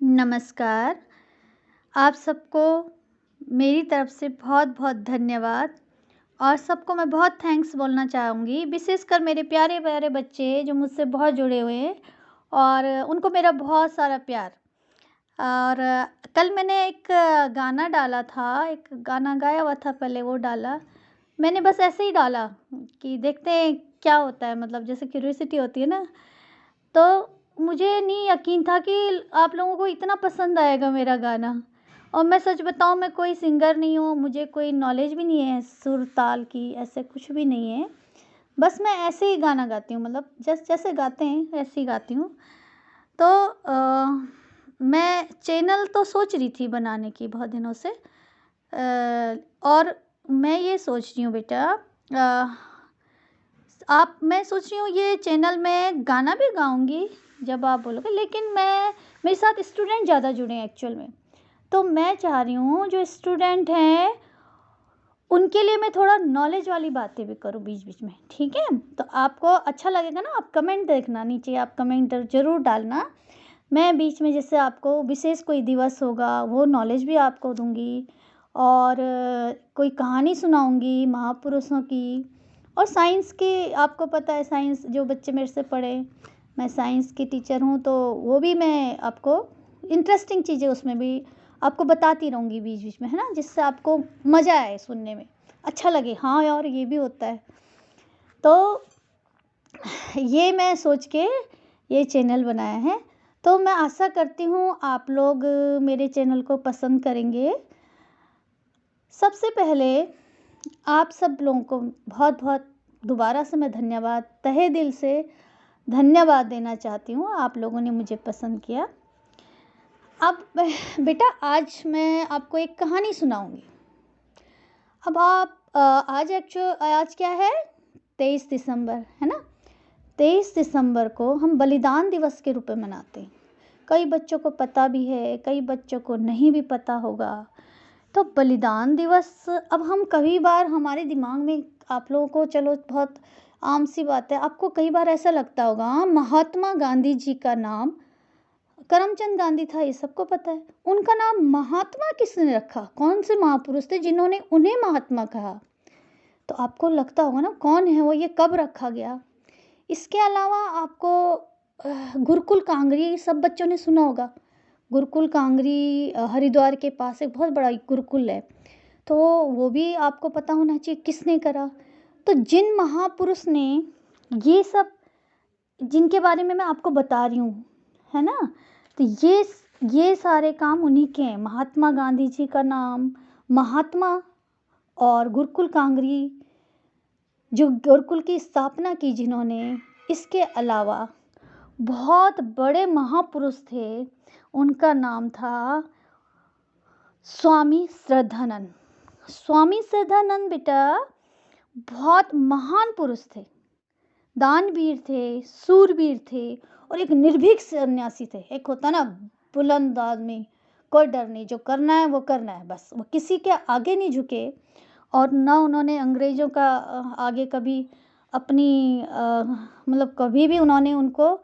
नमस्कार। आप सबको मेरी तरफ से बहुत-बहुत धन्यवाद और सबको मैं बहुत थैंक्स बोलना चाहूँगी, विशेषकर मेरे प्यारे-प्यारे बच्चे जो मुझसे बहुत जुड़े हुए हैं और उनको मेरा बहुत सारा प्यार। और कल मैंने एक गाना डाला था, एक गाना गाया हुआ था पहले वो डाला। मैंने बस ऐसे ही डाला कि देखते हैं क्या होता है, मतलब जैसे क्यूरियोसिटी होती है ना, तो मुझे नहीं यकीन था कि आप लोगों को इतना पसंद आएगा मेरा गाना। और मैं सच बताऊँ, मैं कोई सिंगर नहीं हूँ, मुझे कोई नॉलेज भी नहीं है सुर ताल की, ऐसे कुछ भी नहीं है। बस मैं ऐसे ही गाना गाती हूँ, मतलब जैसे गाते हैं वैसे ही गाती हूँ। तो मैं चैनल तो सोच रही थी बनाने की बहुत दिनों से, और मैं ये सोच रही हूँ बेटा, आप मैं सोच रही हूँ ये चैनल में गाना भी गाऊँगी जब आप बोलोगे, लेकिन मेरे साथ स्टूडेंट ज़्यादा जुड़े हैं एक्चुअल में। तो मैं चाह रही हूँ जो स्टूडेंट हैं उनके लिए मैं थोड़ा नॉलेज वाली बातें भी करूँ बीच-बीच में, ठीक है? तो आपको अच्छा लगेगा ना, आप कमेंट देखना नीचे, आप कमेंट ज़रूर डालना। मैं बीच में जैसे आपको विशेष कोई दिवस होगा वो नॉलेज भी आपको दूँगी, और कोई कहानी सुनाऊँगी महापुरुषों की, और साइंस की आपको पता है, साइंस जो बच्चे मेरे से पढ़े, मैं साइंस की टीचर हूँ, तो वो भी मैं आपको इंटरेस्टिंग चीज़ें उसमें भी आपको बताती रहूँगी बीच-बीच में, है ना? जिससे आपको मज़ा आए सुनने में, अच्छा लगे, हाँ यार ये भी होता है। तो ये मैं सोच के ये चैनल बनाया है। तो मैं आशा करती हूँ आप लोग मेरे चैनल को पसंद करेंगे। सबसे पहले आप सब लोगों को बहुत-बहुत दोबारा से मैं धन्यवाद, तहे दिल से धन्यवाद देना चाहती हूँ, आप लोगों ने मुझे पसंद किया। अब बेटा आज मैं आपको एक कहानी सुनाऊँगी। अब आज क्या है? 23 दिसंबर, है ना? 23 दिसंबर को हम बलिदान दिवस के रूप में मनाते हैं। कई बच्चों को पता भी है, कई बच्चों को नहीं भी पता होगा। तो बलिदान दिवस, अब हम कई बार हमारे दिमाग में, आप लोगों को चलो बहुत आम सी बात है, आपको कई बार ऐसा लगता होगा महात्मा गांधी जी का नाम करमचंद गांधी था, ये सबको पता है। उनका नाम महात्मा किसने रखा? कौन से महापुरुष थे जिन्होंने उन्हें महात्मा कहा? तो आपको लगता होगा ना कौन है वो, ये कब रखा गया? इसके अलावा आपको गुरुकुल कांगरी सब बच्चों ने सुना होगा। गुरुकुल कांगरी हरिद्वार के पास एक बहुत बड़ा गुरुकुल है, तो वो भी आपको पता होना चाहिए किसने करा। तो जिन महापुरुष ने ये सब, जिनके बारे में मैं आपको बता रही हूँ, है ना? तो ये सारे काम उन्हीं के हैं। महात्मा गांधी जी का नाम, महात्मा, और गुरुकुल कांगरी जो गुरुकुल की स्थापना की जिन्होंने, इसके अलावा बहुत बड़े महापुरुष थे, उनका नाम था स्वामी श्रद्धानंद। स्वामी श्रद्धानंद बेटा बहुत महान पुरुष थे, दानवीर थे, सूरवीर थे, और एक निर्भीक सन्यासी थे। एक होता ना बुलंद आदमी, कोई डर नहीं, जो करना है वो करना है, बस वो किसी के आगे नहीं झुके, और ना उन्होंने अंग्रेज़ों का आगे कभी अपनी मतलब कभी भी उन्होंने उनको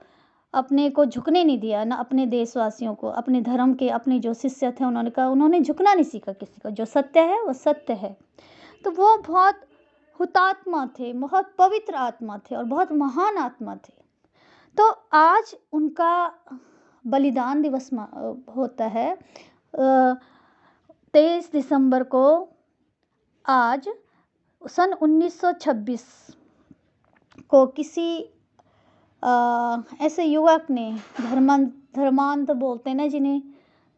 अपने को झुकने नहीं दिया, ना अपने देशवासियों को, अपने धर्म के अपने जो शिष्य थे उन्होंने कहा, उन्होंने झुकना नहीं सीखा किसी को, जो सत्य है वो सत्य है। तो वो बहुत हुतात्मा थे, बहुत पवित्र आत्मा थे और बहुत महान आत्मा थे। तो आज उनका बलिदान दिवस होता है 23 दिसंबर को। आज सन 1926 को किसी ऐसे युवक ने, धर्मांध बोलते हैं ना जिन्हें,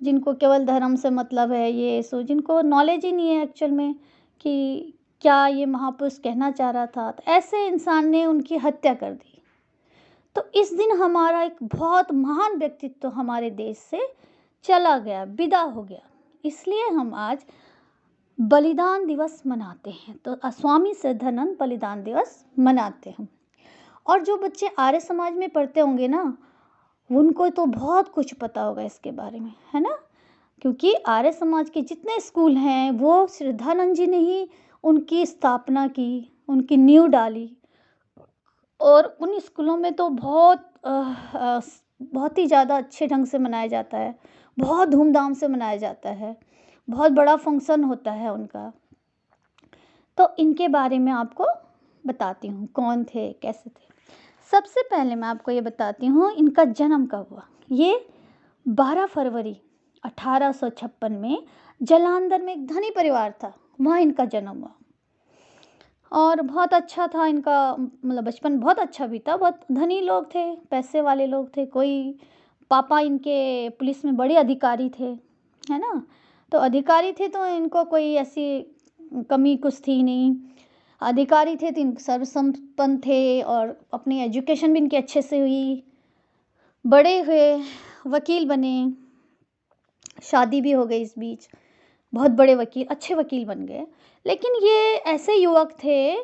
जिनको केवल धर्म से मतलब है, ये सो जिनको नॉलेज ही नहीं है एक्चुअल में कि क्या ये महापुरुष कहना चाह रहा था, तो ऐसे इंसान ने उनकी हत्या कर दी। तो इस दिन हमारा एक बहुत महान व्यक्तित्व हमारे देश से चला गया, विदा हो गया, इसलिए हम आज बलिदान दिवस मनाते हैं। तो स्वामी श्रद्धानंद बलिदान दिवस मनाते हैं। और जो बच्चे आर्य समाज में पढ़ते होंगे ना, उनको तो बहुत कुछ पता होगा इसके बारे में, है ना? क्योंकि आर्य समाज के जितने स्कूल हैं वो श्रद्धानंद जी ने ही उनकी स्थापना की, उनकी नींव डाली, और उन स्कूलों में तो बहुत बहुत ही ज़्यादा अच्छे ढंग से मनाया जाता है, बहुत धूमधाम से मनाया जाता है, बहुत बड़ा फंक्शन होता है उनका। तो इनके बारे में आपको बताती हूँ, कौन थे, कैसे थे। सबसे पहले मैं आपको ये बताती हूँ इनका जन्म कब हुआ। ये 12 फरवरी 1856 में जालंधर में एक धनी परिवार था, वहाँ इनका जन्म हुआ। और बहुत अच्छा था इनका, मतलब बचपन बहुत अच्छा बीता। बहुत धनी लोग थे, पैसे वाले लोग थे। कोई पापा इनके पुलिस में बड़े अधिकारी थे, है ना। तो अधिकारी थे तो इनको कोई ऐसी कमी कुछ थी नहीं। अधिकारी थे तो इन सर्वसंपन्न थे, और अपनी एजुकेशन भी इनकी अच्छे से हुई, बड़े हुए, वकील बने, शादी भी हो गई इस बीच, बहुत बड़े वकील, अच्छे वकील बन गए। लेकिन ये ऐसे युवक थे,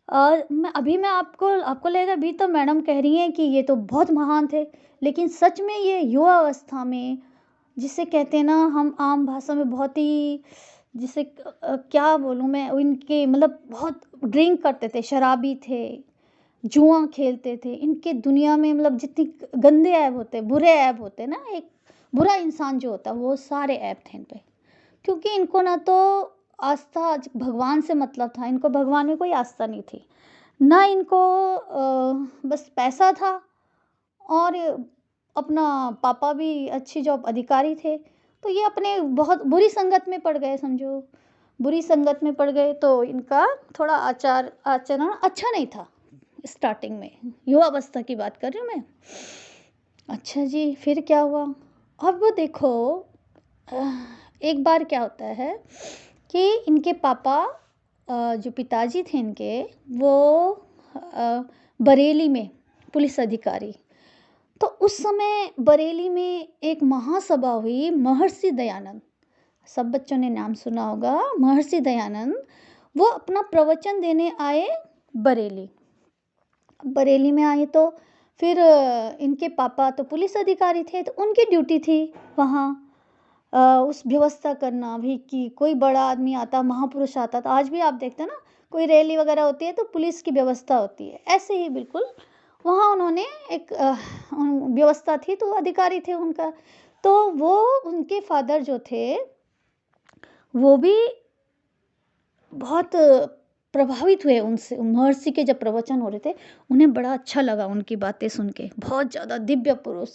मैं आपको आपको लगेगा अभी तो मैडम कह रही हैं कि ये तो बहुत महान थे, लेकिन सच में ये युवा अवस्था में, जिसे कहते हैं ना हम आम भाषा में बहुत ही, जिसे क्या बोलूँ मैं, इनके मतलब बहुत ड्रिंक करते थे, शराबी थे, जुआ खेलते थे। इनके दुनिया में मतलब जितनी गंदे ऐब होते, बुरे ऐब होते ना, एक बुरा इंसान जो होता है, वो सारे ऐब थे इन पे। क्योंकि इनको ना तो आस्था भगवान से मतलब था, इनको भगवान में कोई आस्था नहीं थी, ना इनको बस पैसा था। और अपना पापा भी अच्छी जॉब अधिकारी थे, तो ये अपने बहुत बुरी संगत में पड़ गए, समझो बुरी संगत में पड़ गए। तो इनका थोड़ा आचरण अच्छा नहीं था स्टार्टिंग में, युवावस्था की बात कर रही हूँ मैं। अच्छा जी, फिर क्या हुआ? अब वो देखो, एक बार क्या होता है कि इनके पापा, जो पिताजी थे इनके, वो बरेली में पुलिस अधिकारी। तो उस समय बरेली में एक महासभा हुई, महर्षि दयानंद, सब बच्चों ने नाम सुना होगा, महर्षि दयानंद। वो अपना प्रवचन देने आए बरेली। बरेली में आए तो फिर इनके पापा तो पुलिस अधिकारी थे, तो उनकी ड्यूटी थी वहाँ उस व्यवस्था करना भी, कि कोई बड़ा आदमी आता, महापुरुष आता। तो आज भी आप देखते हैं ना, कोई रैली वगैरह होती है तो पुलिस की व्यवस्था होती है, ऐसे ही बिल्कुल वहाँ उन्होंने एक व्यवस्था थी, तो अधिकारी थे उनका। तो वो उनके फादर जो थे, वो भी बहुत प्रभावित हुए उनसे, महर्षि के जब प्रवचन हो रहे थे, उन्हें बड़ा अच्छा लगा उनकी बातें सुन के। बहुत ज़्यादा दिव्य पुरुष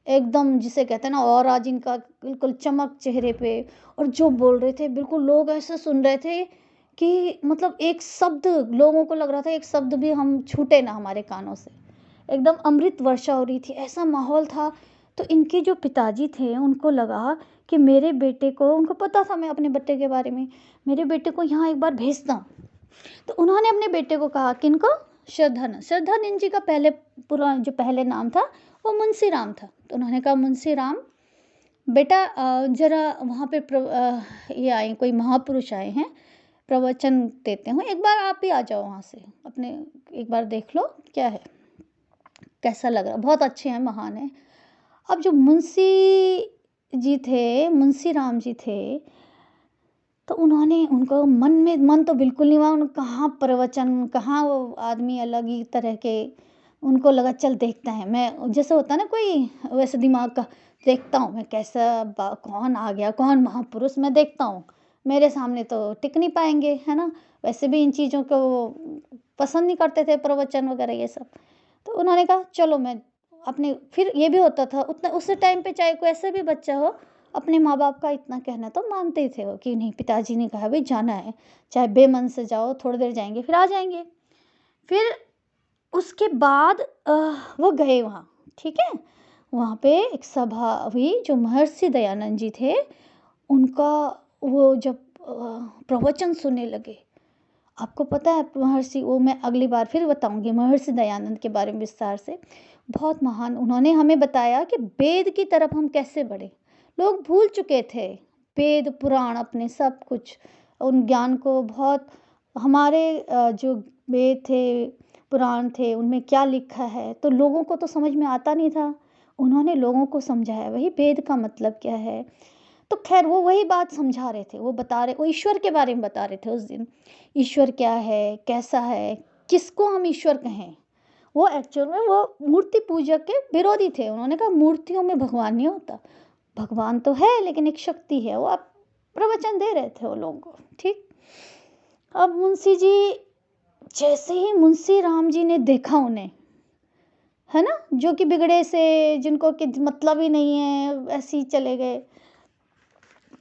एकदम, जिसे कहते हैं ना, और आज इनका बिल्कुल चमक चेहरे पे, और जो बोल रहे थे बिल्कुल लोग ऐसे सुन रहे थे कि मतलब एक शब्द, लोगों को लग रहा था एक शब्द भी हम छूटे ना हमारे कानों से। एकदम अमृत वर्षा हो रही थी, ऐसा माहौल था। तो इनके जो पिताजी थे, उनको लगा कि मेरे बेटे को, उनको पता था मैं अपने बेटे के बारे में, मेरे बेटे को यहाँ एक बार भेजता हूँ। तो उन्होंने अपने बेटे को कहा, किनको? श्रद्धानंद जी का पहले पूरा जो पहले नाम था वो मुंशी राम था। तो उन्होंने कहा, मुंशी राम बेटा, जरा वहाँ पे ये आए, कोई महापुरुष आए हैं, प्रवचन देते हो, एक बार आप भी आ जाओ वहाँ से, अपने एक बार देख लो क्या है, कैसा लग रहा, बहुत अच्छे हैं, महान है। अब जो मुंशी जी थे, मुंशी राम जी थे, तो उन्होंने, उनको मन तो बिल्कुल नहीं हुआ, उन्होंने कहाँ प्रवचन, कहाँ वो आदमी अलग ही तरह के। उनको लगा चल देखते हैं, मैं जैसे होता है ना कोई वैसे दिमाग का, देखता हूँ मैं कैसा कौन आ गया, कौन महापुरुष, मैं देखता हूँ, मेरे सामने तो टिक नहीं पाएंगे, है ना। वैसे भी इन चीज़ों को वो पसंद नहीं करते थे, प्रवचन वगैरह ये सब। तो उन्होंने कहा चलो मैं अपने, फिर ये भी होता था उतना उस टाइम पे, चाहे कोई ऐसा भी बच्चा हो, अपने माँ बाप का इतना कहना तो मानते ही थे वो, कि नहीं पिताजी ने कहा भाई जाना है, चाहे बेमन से जाओ, थोड़ी देर जाएंगे फिर आ जाएंगे। फिर उसके बाद वो गए वहाँ, ठीक है। वहाँ पे एक सभा हुई, जो महर्षि दयानंद जी थे, उनका वो जब प्रवचन सुनने लगे, आपको पता है महर्षि, वो मैं अगली बार फिर बताऊंगी महर्षि दयानंद के बारे में विस्तार से। बहुत महान, उन्होंने हमें बताया कि वेद की तरफ हम कैसे बढ़े। लोग भूल चुके थे वेद पुराण अपने सब कुछ, उन ज्ञान को बहुत, हमारे जो वेद थे, पुराण थे, उनमें क्या लिखा है, तो लोगों को तो समझ में आता नहीं था। उन्होंने लोगों को समझाया वही वेद का मतलब क्या है। तो खैर वो वही बात समझा रहे थे, वो बता रहे, वो ईश्वर के बारे में बता रहे थे उस दिन, ईश्वर क्या है, कैसा है, किसको हम ईश्वर कहें। वो एक्चुअल में वो मूर्ति पूजक के विरोधी थे। उन्होंने कहा मूर्तियों में भगवान नहीं होता, भगवान तो है लेकिन एक शक्ति है। वो आप प्रवचन दे रहे थे वो लोगों को, ठीक। अब मुंशी जी, जैसे ही मुंशी राम जी ने देखा उन्हें, है ना, जो कि बिगड़े से, जिनको कि मतलब ही नहीं है, ऐसे ही चले गए,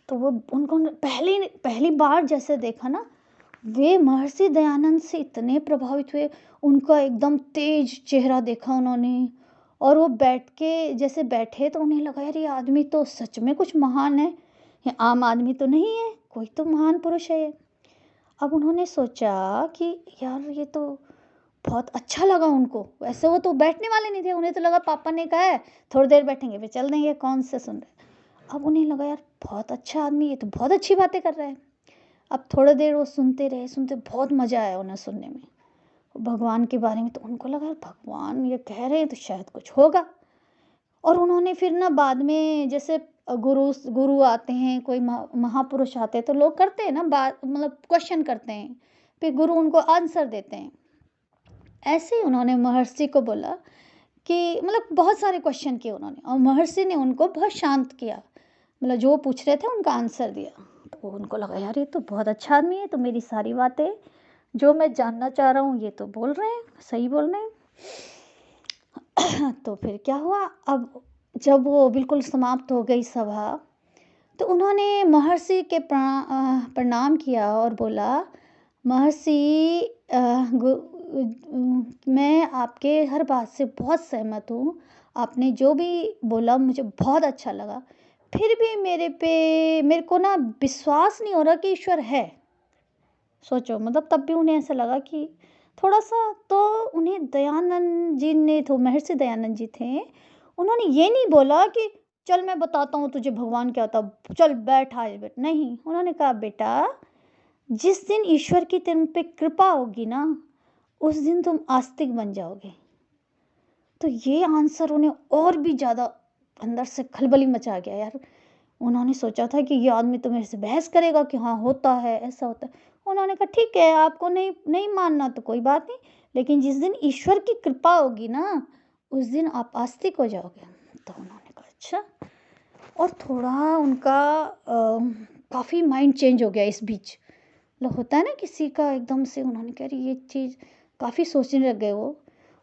तो वो उनको पहली बार जैसे देखा ना, वे महर्षि दयानंद से इतने प्रभावित हुए। उनका एकदम तेज चेहरा देखा उन्होंने, और वो बैठ के जैसे बैठे तो उन्हें लगा यार ये आदमी तो सच में कुछ महान है, ये आम आदमी तो नहीं है, कोई तो महान पुरुष है ये। अब उन्होंने सोचा कि यार ये तो बहुत अच्छा लगा उनको। वैसे वो तो बैठने वाले नहीं थे, उन्हें तो लगा पापा ने कहा है थोड़ी देर बैठेंगे फिर चल देंगे, कौन से सुन रहे। अब उन्हें लगा यार बहुत अच्छा आदमी, ये तो बहुत अच्छी बातें कर रहा है। अब थोड़ी देर वो सुनते रहे, सुनते बहुत मज़ा आया उन्हें सुनने में भगवान के बारे में। तो उनको लगा यार भगवान ये कह रहे हैं तो शायद कुछ होगा। और उन्होंने फिर ना बाद में जैसे गुरु आते हैं, कोई महापुरुष आते हैं तो लोग करते हैं ना बात, मतलब क्वेश्चन करते हैं, फिर गुरु उनको आंसर देते हैं। ऐसे ही उन्होंने महर्षि को बोला कि मतलब बहुत सारे क्वेश्चन किए उन्होंने, और महर्षि ने उनको बहुत शांत किया, मतलब जो पूछ रहे थे उनका आंसर दिया। तो उनको लगा यार ये तो बहुत अच्छा आदमी है, तो मेरी सारी बातें जो मैं जानना चाह रहा हूँ ये तो बोल रहे हैं, सही बोल रहे हैं। तो फिर क्या हुआ, अब जब वो बिल्कुल समाप्त हो गई सभा, तो उन्होंने महर्षि के प्रणाम किया और बोला महर्षि मैं आपके हर बात से बहुत सहमत हूँ, आपने जो भी बोला मुझे बहुत अच्छा लगा, फिर भी मेरे को ना विश्वास नहीं हो रहा कि ईश्वर है। सोचो, मतलब तब भी उन्हें ऐसा लगा कि थोड़ा सा तो उन्हें दयानंद जी ने, तो महर्षि दयानंद जी थे, उन्होंने ये नहीं बोला कि चल मैं बताता हूँ तुझे भगवान क्या होता, चल बैठ आज बैठ, नहीं। उन्होंने कहा बेटा जिस दिन ईश्वर की तुम पे कृपा होगी ना उस दिन तुम आस्तिक बन जाओगे। तो ये आंसर उन्हें और भी ज़्यादा अंदर से खलबली मचा गया यार। उन्होंने सोचा था कि ये आदमी तो मेरे से बहस करेगा कि हाँ होता है, ऐसा होता है। उन्होंने कहा ठीक है, आपको नहीं मानना तो कोई बात नहीं, लेकिन जिस दिन ईश्वर की कृपा होगी ना उस दिन आप आस्तिक हो जाओगे। तो उन्होंने कहा अच्छा, और थोड़ा उनका काफ़ी माइंड चेंज हो गया इस बीच। मतलब होता है ना किसी का एकदम से, उन्होंने कहा ये चीज़ काफ़ी सोचने लग गए वो।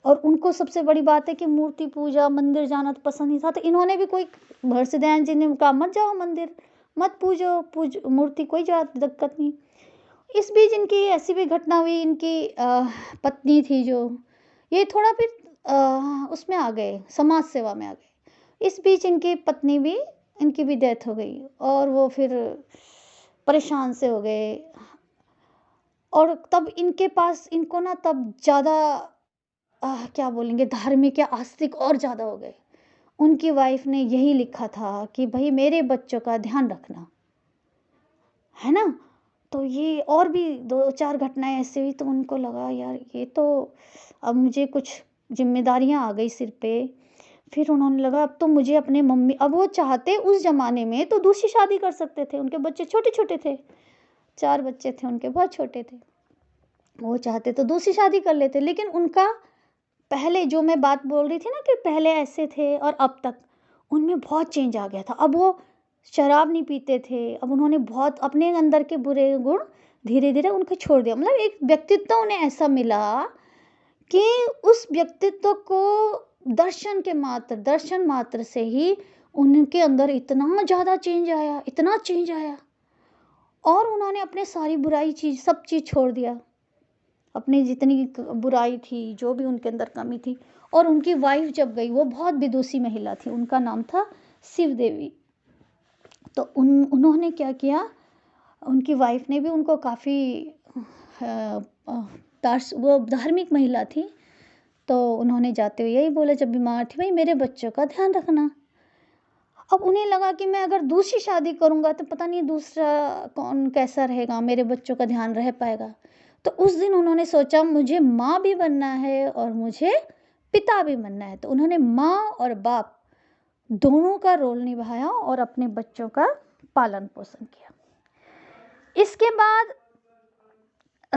और उनको सबसे बड़ी बात है कि मूर्ति पूजा, मंदिर जाना तो पसंद नहीं था, तो इन्होंने भी कोई, महर्षि दयानंद जी ने कहा मत जाओ मंदिर, मत पूजो मूर्ति, कोई दिक्कत नहीं। इस बीच इनकी ऐसी भी घटना हुई, इनकी पत्नी थी जो, ये थोड़ा फिर उसमें आ गए, समाज सेवा में आ गए। इस बीच इनकी भी डेथ हो गई, और वो फिर परेशान से हो गए। और तब इनके पास, इनको ना तब ज़्यादा क्या बोलेंगे, धार्मिक या आस्तिक और ज़्यादा हो गए। उनकी वाइफ ने यही लिखा था कि भाई मेरे बच्चों का ध्यान रखना, है ना। तो ये और भी 2-4 घटनाएं ऐसी हुई, तो उनको लगा यार ये तो अब मुझे कुछ जिम्मेदारियां आ गई सिर पे। फिर उन्होंने लगा अब तो मुझे अपने मम्मी, अब वो चाहते उस ज़माने में तो दूसरी शादी कर सकते थे, उनके बच्चे छोटे छोटे थे, 4 बच्चे थे उनके, बहुत छोटे थे। वो चाहते तो दूसरी शादी कर लेते, लेकिन उनका पहले जो मैं बात बोल रही थी ना कि पहले ऐसे थे और अब तक, उनमें बहुत चेंज आ गया था। अब वो शराब नहीं पीते थे, अब उन्होंने बहुत अपने अंदर के बुरे गुण धीरे धीरे उनको छोड़ दिया। मतलब एक व्यक्तित्व उन्हें ऐसा मिला कि उस व्यक्तित्व को दर्शन मात्र से ही उनके अंदर इतना ज़्यादा चेंज आया, इतना चेंज आया, और उन्होंने अपने सारी बुराई चीज़, सब चीज़ छोड़ दिया, अपनी जितनी बुराई थी, जो भी उनके अंदर कमी थी। और उनकी वाइफ जब गई, वो बहुत विदुषी महिला थी, उनका नाम था शिव देवी। तो उन्होंने क्या किया, उनकी वाइफ ने भी उनको काफ़ी, वो धार्मिक महिला थी, तो उन्होंने जाते हुए यही बोला जब बीमार थी, भाई मेरे बच्चों का ध्यान रखना। अब उन्हें लगा कि मैं अगर दूसरी शादी करूँगा तो पता नहीं दूसरा कौन कैसा रहेगा, मेरे बच्चों का ध्यान रह पाएगा। तो उस दिन उन्होंने सोचा मुझे माँ भी बनना है और मुझे पिता भी बनना है। तो उन्होंने माँ और बाप दोनों का रोल निभाया और अपने बच्चों का पालन पोषण किया। इसके बाद